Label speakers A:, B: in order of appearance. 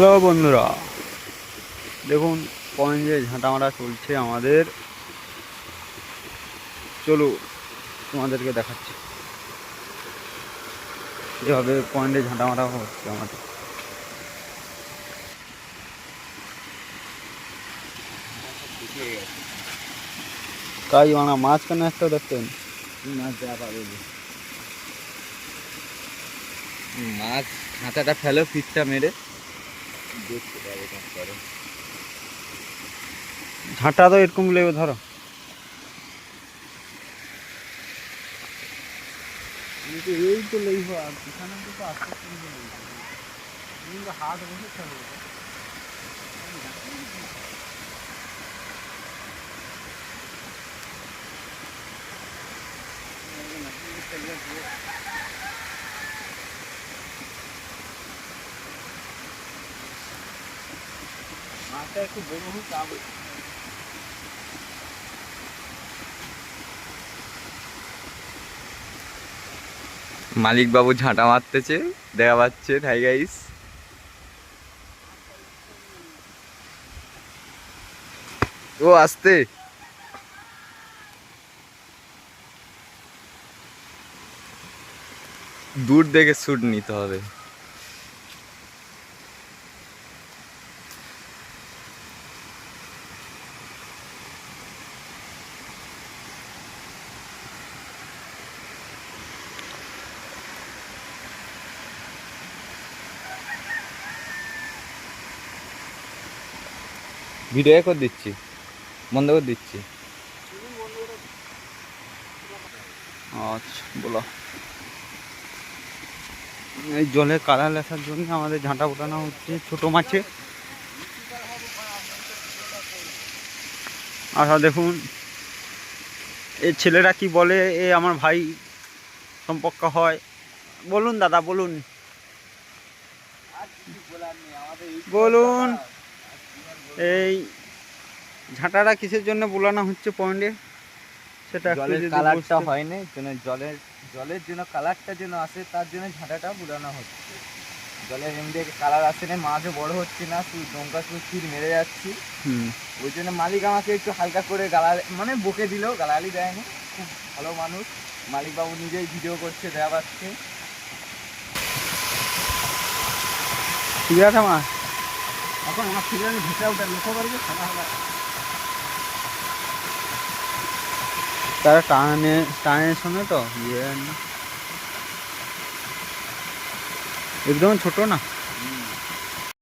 A: Hello বন্ধুরা, দেখুন পয়েন্টে ঝাঁটা মারা চলছে আমাদের। চলো তোমাদেরকে দেখাচ্ছি যেভাবে পয়েন্টে ঝাঁটা মারা হচ্ছে আমাদের। তাই বানা মাছ কেন একটা দেখতেন?
B: মাছ যা পাবে মাছ খাঁচাটা ফেলো, ফিটটা মেরে দেখতে পাবে কাজ করে।
A: ঝাঁটা তো এরকম লেগে ধরো।
B: এই তো লেইব আর পিছনে তো আস্তে হাত বসে খেলো। মাছটা একটু বড় হোক তাহলে মালিক বাবু ঝাঁটা মারতেছে, দেখা পাচ্ছে। হাই গাইস, ও আসতে দূর দেখে শ্যুট নিতে হবে। ভিডিও করে দিচ্ছি, বন্ধ করে দিচ্ছি।
A: আচ্ছা বলো। এই জলে কালার লেখার জন্য আমাদের ঝাঁটা ওঠানো হচ্ছে ছোট মাছে। আচ্ছা দেখুন এই ছেলেরা কি বলে, এ আমার ভাই সম্পর্ক হয়। বলুন দাদা বলুন বলুন এই ঝাঁটাটা কিসের জন্য বোলানো হচ্ছে পয়েন্টে, সেটা একটু
B: জলের
A: যদি
B: কালারটা
A: বুঝতে।
B: হয় না, জলের জন্য কালারটা যেন আসে, তার জন্য ঝাঁটাটা বুলানো হচ্ছে। জলের এমনি কালার আসে না, মাছও বড় হচ্ছে না, শুধু দমকা শুধু তীর মেরে যাচ্ছি। ওই জন্য মালিক আমাকে একটু হালকা করে মানে বকে দিল, গালাগালি দেয়নি। খুব ভালো মানুষ মালিক বাবু, নিজেই ভিডিও করছে, দেওয়া পাচ্ছে।
A: ঠিক আছে মা,
B: এখন আমার ফিরে ভেসে ওটা লক্ষ্য করবে সাদা সাদা।
A: তারা টানে টানের শোনে তো ইয়ে একদম ছোট না।